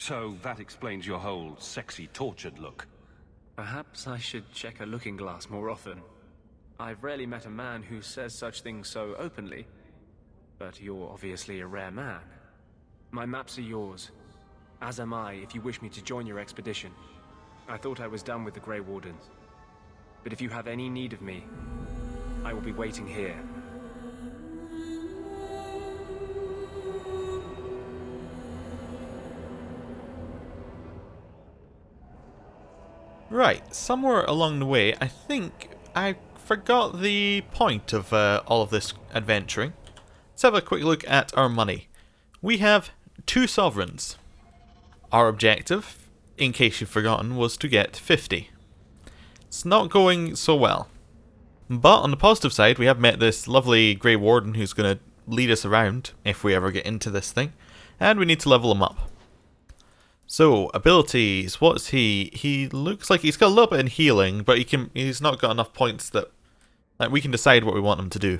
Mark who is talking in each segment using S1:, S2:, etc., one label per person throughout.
S1: So that explains your whole sexy, tortured look.
S2: Perhaps I should check a looking glass more often. I've rarely met a man who says such things so openly. But you're obviously a rare man. My maps are yours. As am I, if you wish me to join your expedition. I thought I was done with the Grey Wardens. But if you have any need of me, I will be waiting here.
S3: Right, somewhere along the way, I think I forgot the point of all of this adventuring. Let's have a quick look at our money. We have 2 sovereigns. Our objective, in case you've forgotten, was to get 50. It's not going so well. But on the positive side, we have met this lovely Grey Warden who's going to lead us around if we ever get into this thing. And we need to level him up. So, abilities, what's he? He looks like he's got a little bit in healing, but he's not got enough points that we can decide what we want him to do.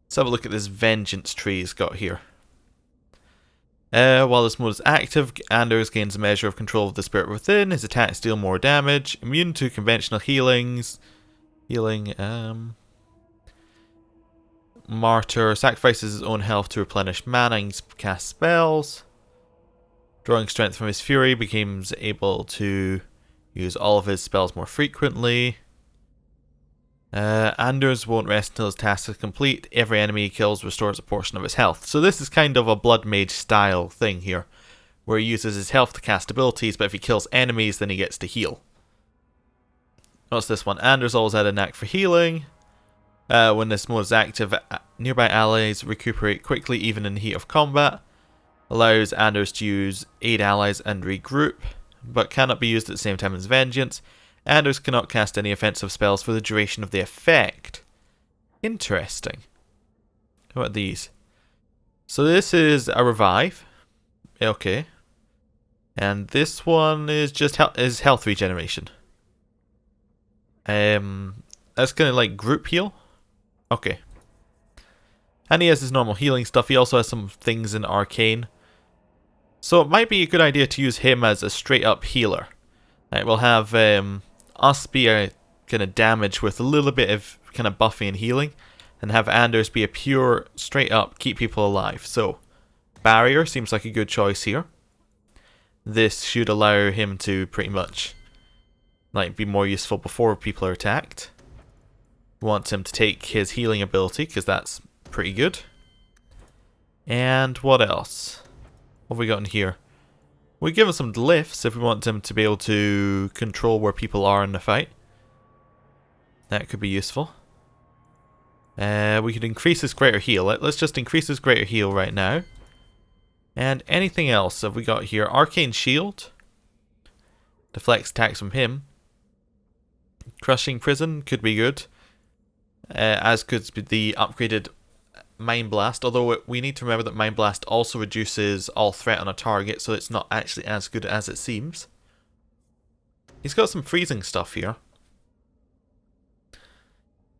S3: Let's have a look at this vengeance tree he's got here. While this mode is active, Anders gains a measure of control of the spirit within. His attacks deal more damage. Immune to conventional healings. Martyr sacrifices his own health to replenish mana and cast spells. Drawing strength from his fury, becomes able to use all of his spells more frequently. Anders won't rest until his task is complete. Every enemy he kills restores a portion of his health. So this is kind of a Blood Mage style thing here, where he uses his health to cast abilities, but if he kills enemies, then he gets to heal. What's this one? Anders always had a knack for healing. When this mode is active, nearby allies recuperate quickly even in the heat of combat. Allows Anders to use aid allies and regroup, but cannot be used at the same time as Vengeance. Anders cannot cast any offensive spells for the duration of the effect. Interesting. What about these? So this is a revive. Okay. And this one is just health regeneration. That's gonna like group heal. Okay. And he has his normal healing stuff. He also has some things in Arcane. So it might be a good idea to use him as a straight up healer. Right, we'll have us be a kind of damage with a little bit of kind of buffing and healing. And have Anders be a pure straight up keep people alive. So barrier seems like a good choice here. This should allow him to pretty much like be more useful before people are attacked. We want him to take his healing ability because that's pretty good. And what else? What have we got in here? We give him some glyphs if we want him to be able to control where people are in the fight. That could be useful. We could increase his greater heal. Let's just increase his greater heal right now. And anything else have we got here? Arcane Shield. Deflects attacks from him. Crushing Prison could be good. As could be the upgraded Mind Blast, although we need to remember that Mind Blast also reduces all threat on a target, so it's not actually as good as it seems. He's got some freezing stuff here.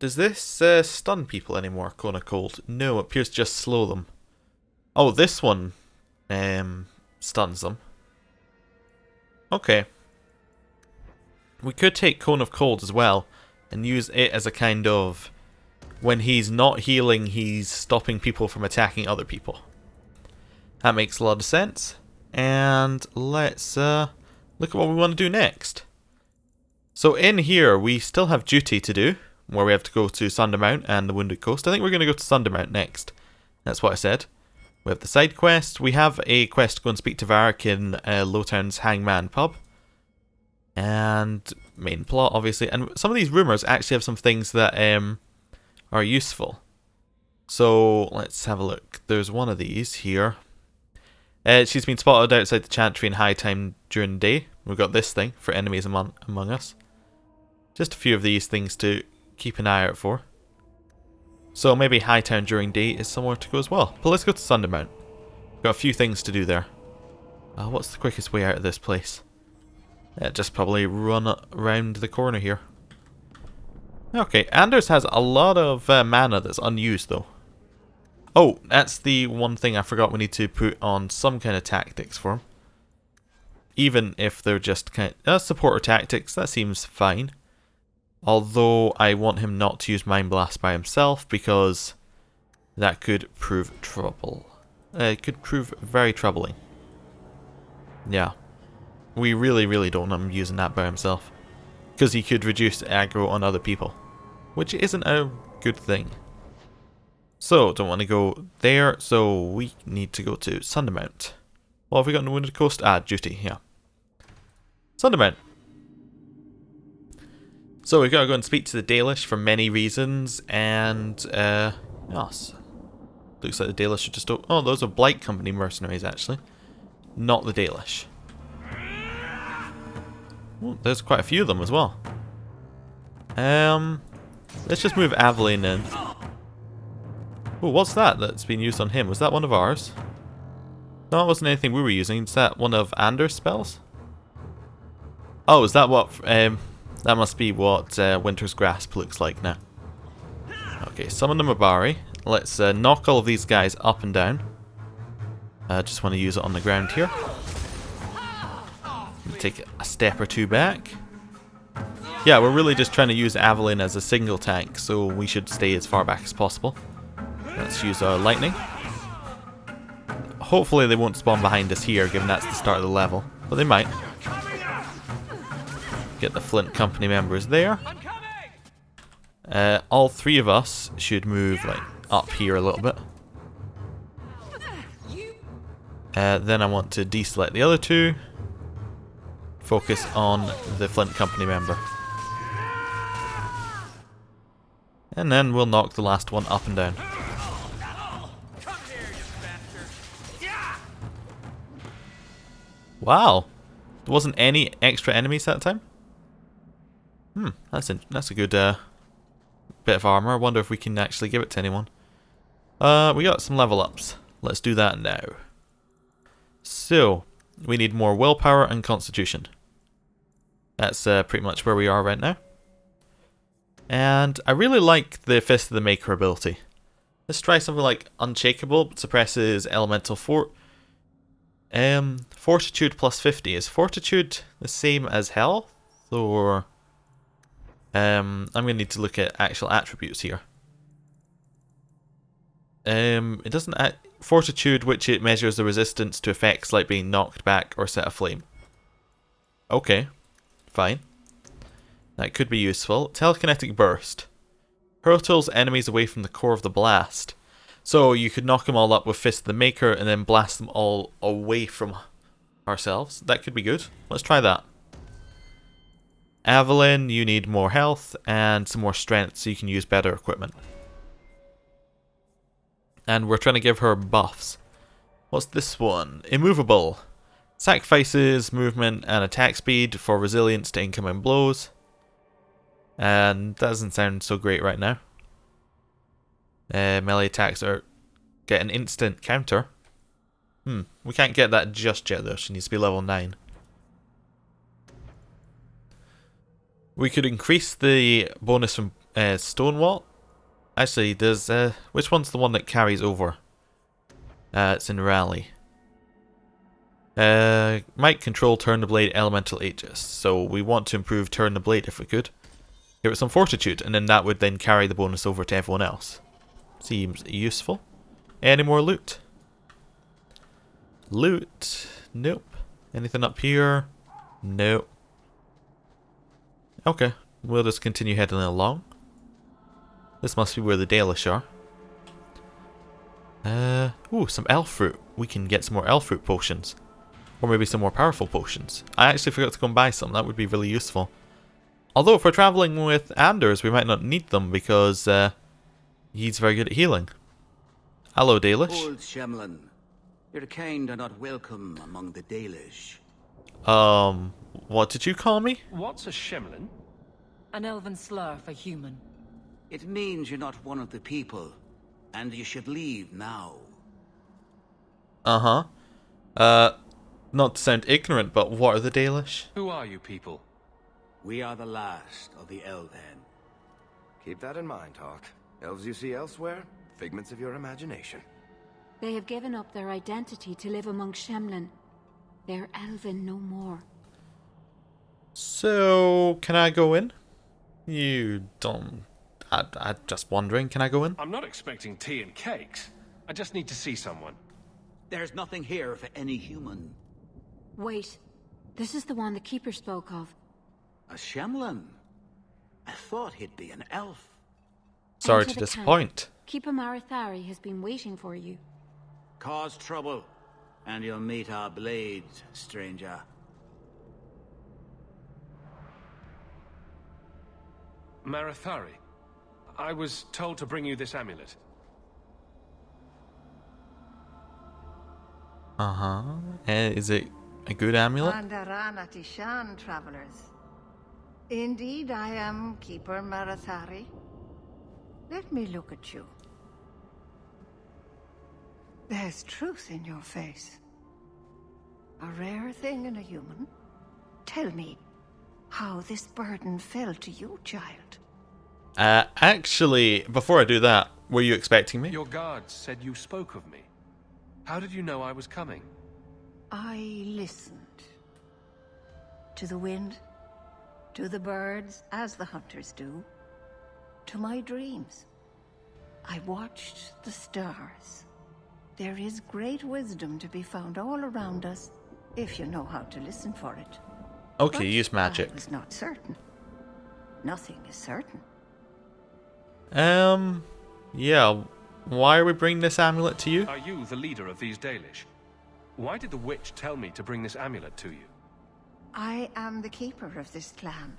S3: Does this stun people anymore, Cone of Cold? No, it appears to just slow them. Oh, this one stuns them. Okay. We could take Cone of Cold as well and use it as a kind of... when he's not healing, he's stopping people from attacking other people. That makes a lot of sense. And let's look at what we want to do next. So in here, we still have duty to do, where we have to go to Sundermount and the Wounded Coast. I think we're going to go to Sundermount next. That's what I said. We have the side quest. We have a quest to go and speak to Varric in Lowtown's Hangman Pub. And main plot, obviously. And some of these rumours actually have some things that are useful. So let's have a look. There's one of these here. She's been spotted outside the Chantry in high time during the day. We've got this thing for enemies among us. Just a few of these things to keep an eye out for. So maybe Hightown during day is somewhere to go as well. But let's go to Sundermount. Got a few things to do there. What's the quickest way out of this place? Just probably run around the corner here. Okay, Anders has a lot of mana that's unused though. Oh, that's the one thing I forgot we need to put on some kind of tactics for him. even if they're just kind of supporter tactics, that seems fine. Although I want him not to use Mind Blast by himself, because that could prove trouble. It could prove very troubling. Yeah. We really don't want him using that by himself. Because he could reduce aggro on other people. Which isn't a good thing. So, don't want to go there, so we need to go to Sundermount. What have we got on the Wounded Coast? Ah, duty, yeah. Sundermount. So we've got to go and speak to the Dalish for many reasons, and, yes. Looks like the Dalish are just... Oh, those are Blight Company mercenaries, actually. Not the Dalish. Oh, there's quite a few of them as well. Let's just move Aveline in. Oh, what's that that's been used on him? Was that one of ours? No, it wasn't anything we were using. Is that one of Anders' spells? Oh, is that what... that must be what Winter's Grasp looks like now. Okay, summon the Mabari. Let's knock all of these guys up and down. I just want to use it on the ground here. Take a step or two back. Yeah, we're really just trying to use Aveline as a single tank, so we should stay as far back as possible. Let's use our lightning. Hopefully they won't spawn behind us here, given that's the start of the level. But they might. Get the Flint Company members there. All three of us should move like up here a little bit. Then I want to deselect the other two. Focus on the Flint Company member. And then we'll knock the last one up and down. Wow. There wasn't any extra enemies that time? That's a good bit of armor. I wonder if we can actually give it to anyone. We got some level ups. Let's do that now. So, we need more willpower and constitution. That's pretty much where we are right now. And I really like the Fist of the Maker ability. Let's try something like Unshakable, suppresses elemental Fortitude plus 50. Is Fortitude the same as health? Or... I'm going to need to look at actual attributes here. It doesn't... Fortitude, which it measures the resistance to effects like being knocked back or set aflame. Okay, fine. That could be useful. Telekinetic Burst. Hurtles enemies away from the core of the blast. So you could knock them all up with Fist of the Maker and then blast them all away from ourselves. That could be good. Let's try that. Aveline, you need more health and some more strength so you can use better equipment. And we're trying to give her buffs. What's this one? Immovable. Sacrifices movement and attack speed for resilience to incoming blows. And that doesn't sound so great right now. Melee attacks get an instant counter. We can't get that just yet though. She needs to be level 9. We could increase the bonus from Stonewall. Actually, there's... which one's the one that carries over? It's in Rally. Might control Turn the Blade Elemental Aegis. So we want to improve Turn the Blade if we could. Give it some Fortitude, and then that would then carry the bonus over to everyone else. Seems useful. Any more loot? Loot? Nope. Anything up here? Nope. Okay, we'll just continue heading along. This must be where the Dalish are. Ooh, some elf fruit. We can get some more elf fruit potions. Or maybe some more powerful potions. I actually forgot to go and buy some. That would be really useful. Although if we're traveling with Anders, we might not need them because he's very good at healing. Hello, Dalish.
S4: Old Shemlin, your kind are not welcome among the Dalish.
S3: What did you call me?
S1: What's a Shemlin?
S5: An elven slur for human.
S4: It means you're not one of the people, and you should leave now.
S3: Not to sound ignorant, but what are the Dalish?
S1: Who are you people?
S4: We are the last of the Elven.
S6: Keep that in mind, Hawke. Elves you see elsewhere, figments of your imagination.
S7: They have given up their identity to live among Shemlin. They're elven no more.
S3: So, can I go in? You don't... I'm just wondering, can I go in?
S1: I'm not expecting tea and cakes. I just need to see someone.
S4: There's nothing here for any human.
S7: Wait. This is the one the Keeper spoke of.
S4: A Shemlin? I thought he'd be an elf.
S3: Sorry
S7: Enter
S3: to
S7: the
S3: disappoint.
S7: camp. Keeper Marathari has been waiting for you.
S4: Cause trouble, and you'll meet our blades, stranger.
S1: Marathari, I was told to bring you this amulet.
S3: Uh-huh. Is it a good amulet?
S8: Pandarana Tishan, travelers. Indeed, I am Keeper Marathari. Let me look at you. There's truth in your face. A rare thing in a human. Tell me how this burden fell to you, child.
S3: Actually, before I do that, were you expecting me?
S1: Your guards said you spoke of me. How did you know I was coming?
S8: I listened. To the wind, to the birds, as the hunters do, to my dreams. I watched the stars. There is great wisdom to be found all around us, if you know how to listen for it.
S3: Okay,
S8: But
S3: use magic.
S8: I was not certain. Nothing is certain.
S3: Yeah. Why are we bringing this amulet to you?
S1: Are you the leader of these Dalish? Why did the witch tell me to bring this amulet to you?
S8: I am the keeper of this clan.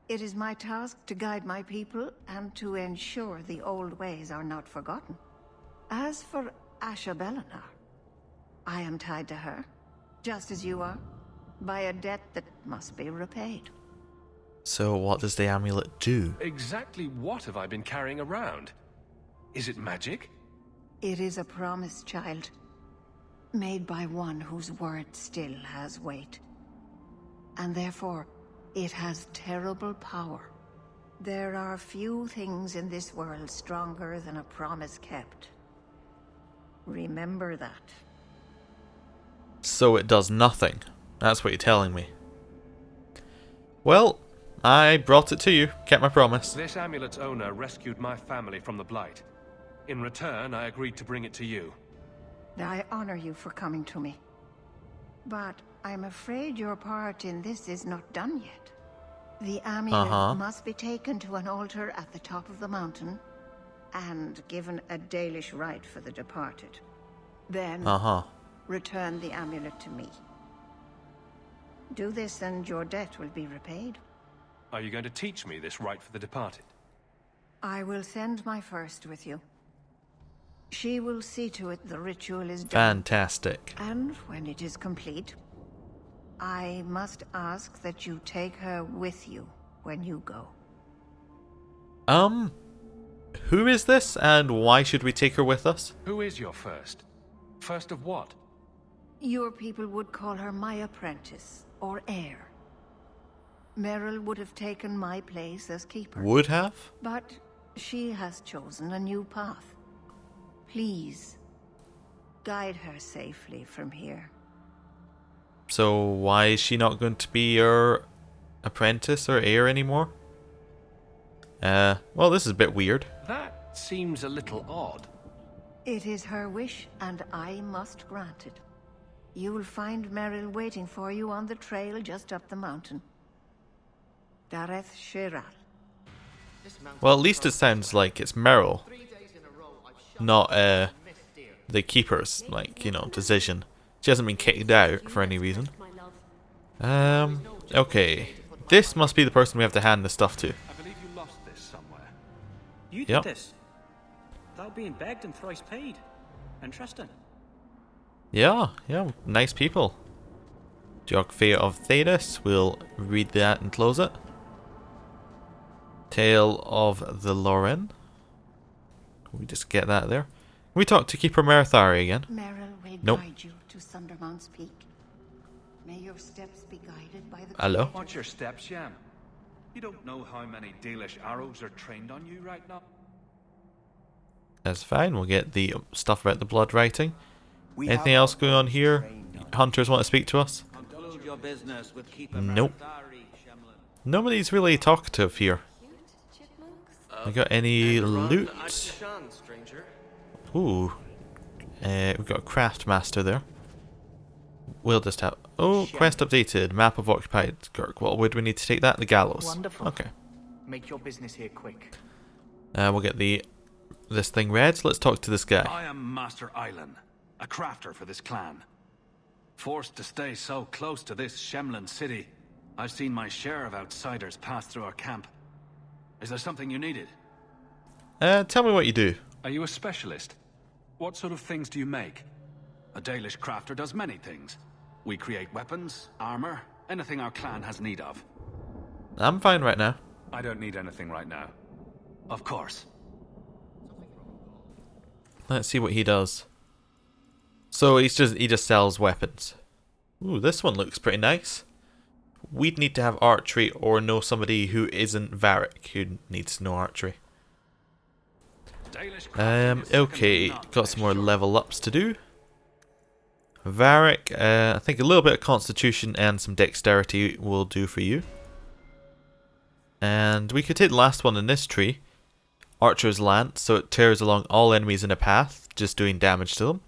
S8: It is my task to guide my people and to ensure the old ways are not forgotten. As for Asha Bellinar, I am tied to her, just as you are, by a debt that must be repaid.
S3: So what does the amulet do?
S1: Exactly what have I been carrying around? Is it magic?
S8: It is a promise, child, made by one whose word still has weight. And therefore, it has terrible power. There are few things in this world stronger than a promise kept. Remember that.
S3: So it does nothing. That's what you're telling me. Well, I brought it to you. Kept my promise.
S1: This amulet's owner rescued my family from the Blight. In return, I agreed to bring it to you.
S8: I honor you for coming to me. But I'm afraid your part in this is not done yet. The amulet must be taken to an altar at the top of the mountain and given a Dalish rite for the departed. Then return the amulet to me. Do this and your debt will be repaid.
S1: Are you going to teach me this rite for the departed?
S8: I will send my first with you. She will see to it the ritual is done.
S3: Fantastic.
S8: And when it is complete, I must ask that you take her with you when you go.
S3: Who is this, and why should we take her with us?
S1: Who is your first? First of what?
S8: Your people would call her my apprentice, or heir. Merrill would have taken my place as keeper.
S3: Would have?
S8: But she has chosen a new path. Please, guide her safely from here.
S3: So why is she not going to be your apprentice or heir anymore? Well, this is a bit weird.
S1: That seems a little odd.
S8: It is her wish, and I must grant it. You will find Merrill waiting for you on the trail just up the mountain. Dareth Shiral.
S3: Well, at least it sounds like it's Merrill, not the keeper's, decision. She hasn't been kicked out for any reason. Okay. This must be the person we have to hand the stuff to.
S1: I believe you lost this somewhere.
S9: You did this. Without being begged and thrice paid. Interesting.
S3: Yeah, nice people. Geography of Thedas, we'll read that and close it. Tale of the Loren. We just get that there. We talk to Keeper Marathari again.
S8: Merrill will guide you to Sundermount's Peak. May your steps be guided by the...
S3: Hello?
S10: What's your steps, Yam? You don't know how many Dalish arrows are trained on you right now?
S3: That's fine, we'll get the stuff about the blood writing. Anything else going on here? hunters want to speak to us?
S4: Conclude your business with Keeper
S3: Nope.
S4: Marathari, Shemlin.
S3: Nobody's really talkative here. I got any loot? Ooh. We've got a craft master there. We'll just have... Oh, quest updated. Map of occupied Kirkwall. Where do we need to take that? The gallows.
S11: Wonderful.
S3: Okay.
S11: Make your business here quick.
S3: We'll get this thing read. So let's talk to this guy.
S10: I am Master Island, a crafter for this clan. Forced to stay so close to this Shemlin city, I've seen my share of outsiders pass through our camp. Is there something you needed?
S3: Tell me what you do.
S10: Are you a specialist? What sort of things do you make? A Dalish crafter does many things. We create weapons, armor, anything our clan has need of.
S3: I'm fine right now.
S10: I don't need anything right now. Of course.
S3: Let's see what he does. So he just sells weapons. Ooh, this one looks pretty nice. We'd need to have archery or know somebody who isn't Varric who needs to know archery. Okay, got some more level ups to do. Varric, I think a little bit of constitution and some dexterity will do for you. And we could take the last one in this tree. Archer's Lance, so it tears along all enemies in a path, just doing damage to them.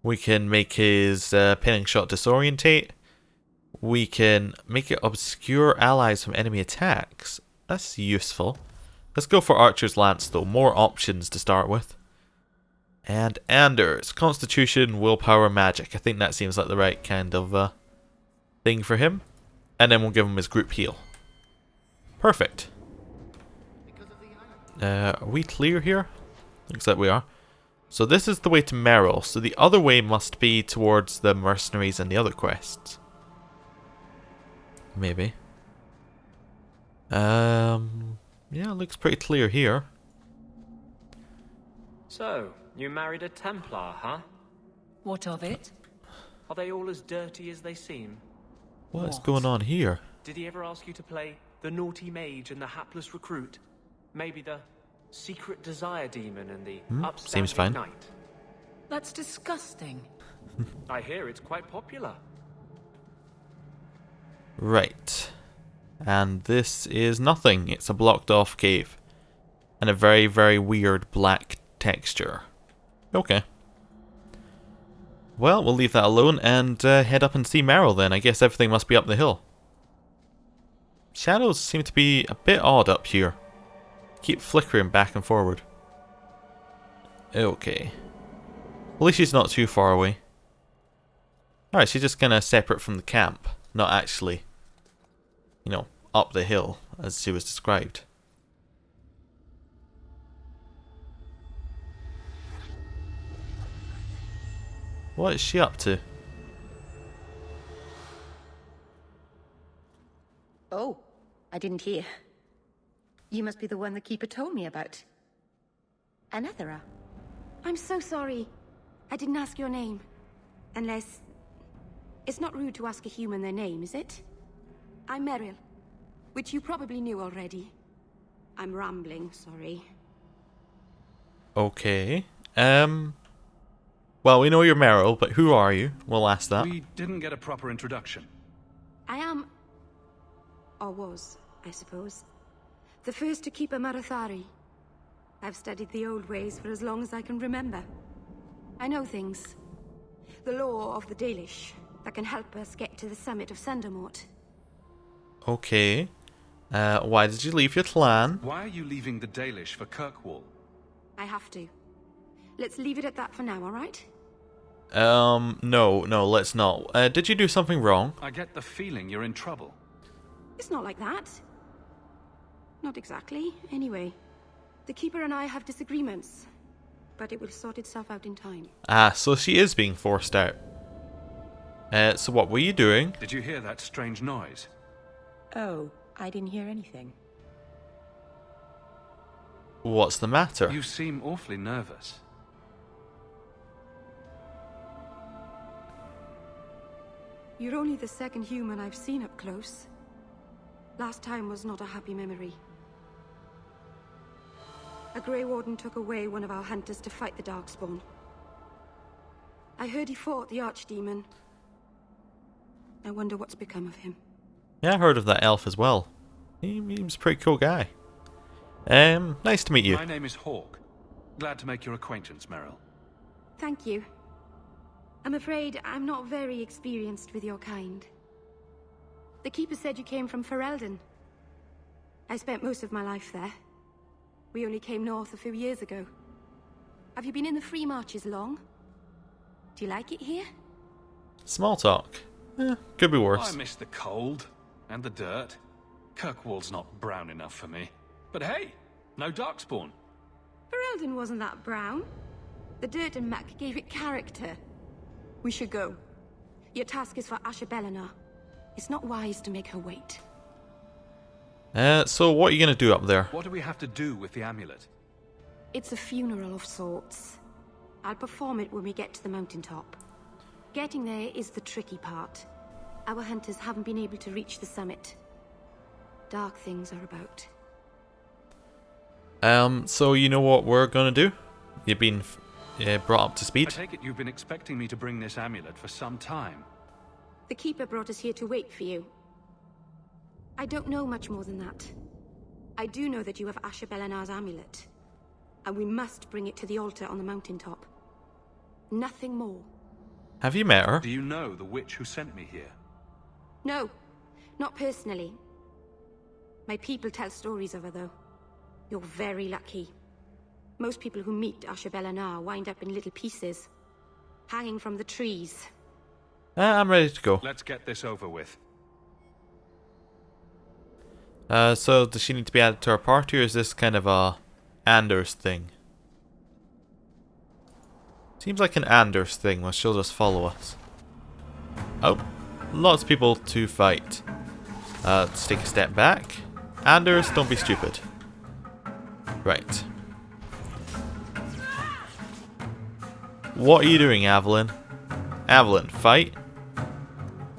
S3: We can make his pinning shot disorientate. We can make it obscure allies from enemy attacks. That's useful. Let's go for Archer's Lance though, more options to start with. And Anders, Constitution, Willpower, Magic. I think that seems like the right kind of thing for him. And then we'll give him his group heal. Perfect. Are we clear here? Looks like we are. So this is the way to Merrill. So the other way must be towards the mercenaries and the other quests. Maybe. Yeah, it looks pretty clear here.
S2: So, you married a Templar, huh?
S5: What of it?
S2: Are they all as dirty as they seem?
S3: What's going on here?
S2: Did he ever ask you to play the naughty mage and the hapless recruit? Maybe the secret desire demon and the upstanding
S3: seems fine.
S2: knight?
S5: That's disgusting.
S2: I hear it's quite popular.
S3: Right. And this is nothing. It's a blocked off cave. And a very, very weird black texture. Okay. Well, we'll leave that alone and head up and see Merrill then. I guess everything must be up the hill. Shadows seem to be a bit odd up here. Keep flickering back and forward. Okay. At least she's not too far away. Alright, she's just kind of separate from the camp. Not actually, you know, up the hill as she was described. What is she up to?
S12: Oh, I didn't hear. You must be the one the Keeper told me about. Anethera.
S7: I'm so sorry. I didn't ask your name. Unless... It's not rude to ask a human their name, is it? I'm Merrill, which you probably knew already. I'm rambling, sorry.
S3: Okay. Well, we know you're Merrill, but who are you? We'll ask that.
S10: We didn't get a proper introduction.
S7: I am... or was, I suppose. The first to keep a Marathari. I've studied the old ways for as long as I can remember. I know things. The law of the Dalish that can help us get to the summit of Sundermort.
S3: Okay. Why did you leave your clan?
S10: Why are you leaving the Dalish for Kirkwall?
S7: I have to. Let's leave it at that for now, alright?
S3: No, let's not. Did you do something wrong?
S10: I get the feeling you're in trouble.
S7: It's not like that. Not exactly, anyway. The Keeper and I have disagreements, but it will sort itself out in time.
S3: Ah, so she is being forced out. So what were you doing?
S10: Did you hear that strange noise?
S12: Oh, I didn't hear anything.
S3: What's the matter?
S10: You seem awfully nervous.
S7: You're only the second human I've seen up close. Last time was not a happy memory. A Grey Warden took away one of our hunters to fight the Darkspawn. I heard he fought the Archdemon. I wonder what's become of him.
S3: Yeah, I heard of that elf as well. He was a pretty cool guy. Nice to meet you.
S10: My name is Hawke. Glad to make your acquaintance, Merrill.
S7: Thank you. I'm afraid I'm not very experienced with your kind. The Keeper said you came from Ferelden. I spent most of my life there. We only came north a few years ago. Have you been in the Free Marches long? Do you like it here?
S3: Small talk. Could be worse.
S10: I miss the cold and the dirt. Kirkwall's not brown enough for me. But hey, no darkspawn.
S7: Ferelden wasn't that brown. The dirt and muck gave it character. We should go. Your task is for Asher Bellinar. It's not wise to make her wait.
S3: So what are you going to do up there?
S10: What do we have to do with the amulet?
S7: It's a funeral of sorts. I'll perform it when we get to the mountaintop. Getting there is the tricky part. Our hunters haven't been able to reach the summit. Dark things are about.
S3: So you know what we're going to do? You've been brought up to speed?
S10: I take it you've been expecting me to bring this amulet for some time.
S7: The Keeper brought us here to wait for you. I don't know much more than that. I do know that you have Asher Bellinar's amulet. And we must bring it to the altar on the mountaintop. Nothing more.
S3: Have you met her?
S10: Do you know the witch who sent me here?
S7: No, not personally. My people tell stories of her, though. You're very lucky. Most people who meet Asher Bellinar wind up in little pieces, hanging from the trees.
S3: I'm ready to go.
S10: Let's get this over with.
S3: So does she need to be added to our party, or is this kind of a Anders thing? Seems like an Anders thing, where she'll just follow us. Oh, lots of people to fight. Let's take a step back. Anders, don't be stupid. Right. What are you doing, Evelyn? Evelyn, fight.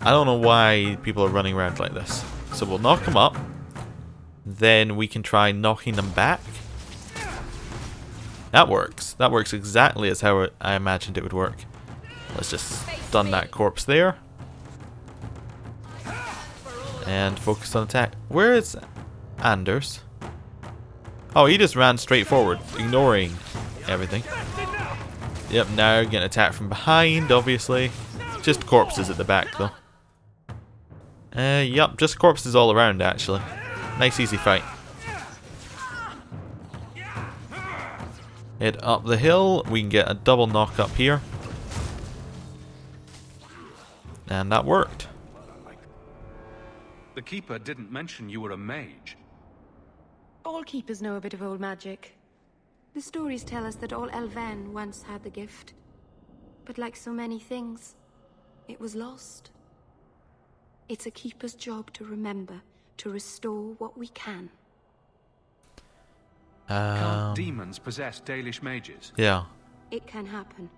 S3: I don't know why people are running around like this. So we'll knock them up. Then we can try knocking them back. That works. That works exactly as how I imagined it would work. Let's just stun that corpse there. And focus on attack. Where is Anders? Oh, he just ran straight forward, ignoring everything. Yep, now you're getting attacked from behind, obviously. Just corpses at the back, though. Yep, just corpses all around, actually. Nice, easy fight. Head up the hill. We can get a double knock up here. And that worked.
S10: The Keeper didn't mention you were a mage.
S7: All keepers know a bit of old magic. The stories tell us that all Elven once had the gift. But like so many things, it was lost. It's a keeper's job to remember, to restore what we can.
S10: Can't demons possess Dalish mages?
S3: Yeah.
S7: It can happen.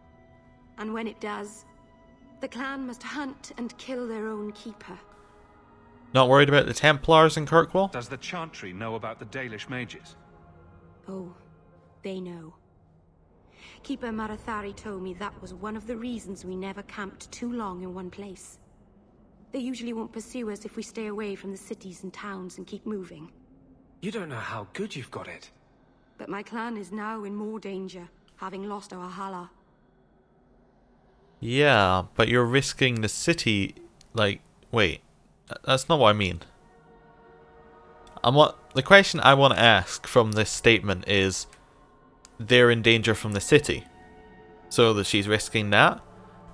S7: And when it does, the clan must hunt and kill their own keeper.
S3: Not worried about the Templars in Kirkwall?
S10: Does the Chantry know about the Dalish mages?
S7: Oh, they know. Keeper Marathari told me that was one of the reasons we never camped too long in one place. They usually won't pursue us if we stay away from the cities and towns and keep moving.
S2: You don't know how good you've got it.
S7: But my clan is now in more danger, having lost our Hala.
S3: Yeah, but you're risking the city, like, wait. That's not what I mean. The question I want to ask from this statement is, they're in danger from the city, so that she's risking that.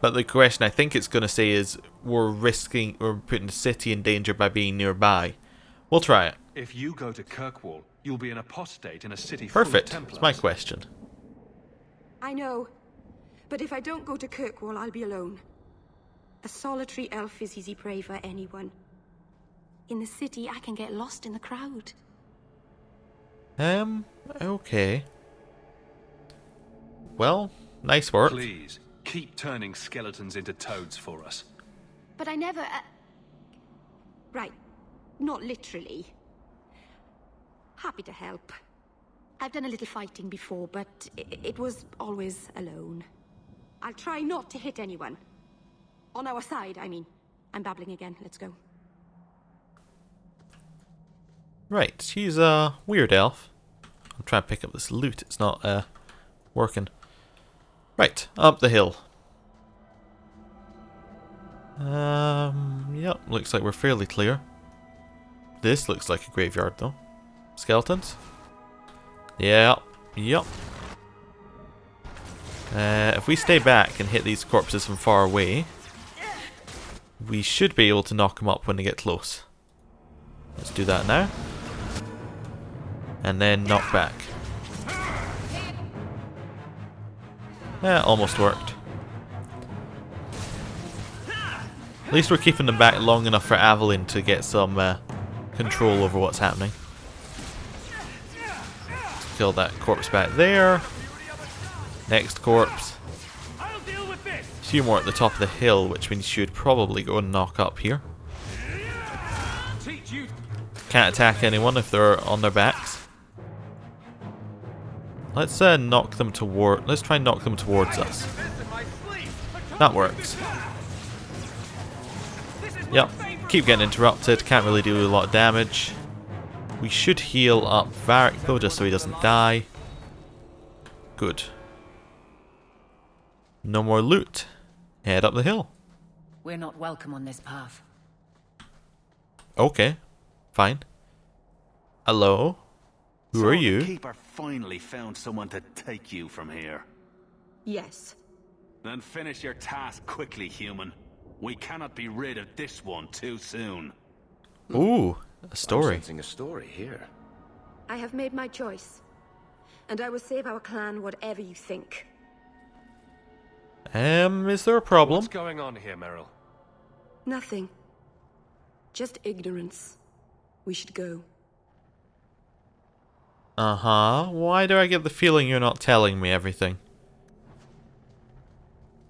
S3: But the question I think it's going to say is, we're putting the city in danger by being nearby. We'll try it.
S10: If you go to Kirkwall, you'll be an apostate in a city
S3: Perfect.
S10: full of Templars.
S3: That's my question.
S7: I know, but if I don't go to Kirkwall, I'll be alone. A solitary elf is easy prey for anyone. In the city, I can get lost in the crowd.
S3: Okay. Well, nice work.
S10: Please, keep turning skeletons into toads for us.
S7: But I never... Right, not literally. Happy to help. I've done a little fighting before, but it was always alone. I'll try not to hit anyone. On our side, I mean. I'm babbling again. Let's go.
S3: Right, she's a weird elf. I'm trying to pick up this loot. It's not working. Right, up the hill. Yep, looks like we're fairly clear. This looks like a graveyard though. Skeletons? Yep. If we stay back and hit these corpses from far away, we should be able to knock them up when they get close. Let's do that now. And then knock back. Yeah, almost worked. At least we're keeping them back long enough for Evelyn to get some control over what's happening. Let's kill that corpse back there. Next corpse. A few more at the top of the hill, which we should probably go and knock up here. Can't attack anyone if they're on their backs. Let's knock them toward. Let's try and knock them towards us. That works. Yep. Keep getting interrupted. Can't really do a lot of damage. We should heal up Varric though, just so he doesn't die. Good. No more loot. Head up the hill.
S5: We're not welcome on this path.
S3: Okay. Fine. Hello? Who are you?
S4: The Keeper finally found someone to take you from here.
S7: Yes.
S4: Then finish your task quickly, human. We cannot be rid of this one too soon.
S3: Ooh, a story.
S6: I'm sensing a story here.
S7: I have made my choice. And I will save our clan whatever you think.
S3: Is there a problem?
S1: What's going on here, Merrill?
S7: Nothing. Just ignorance. We should go.
S3: Uh-huh. Why do I get the feeling you're not telling me everything?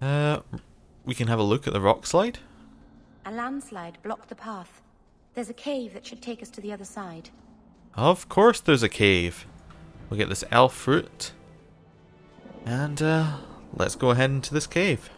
S3: We can have a look at the rock slide?
S12: A landslide blocked the path. There's a cave that should take us to the other side.
S3: Of course there's a cave. We'll get this elf fruit. And, let's go ahead into this cave.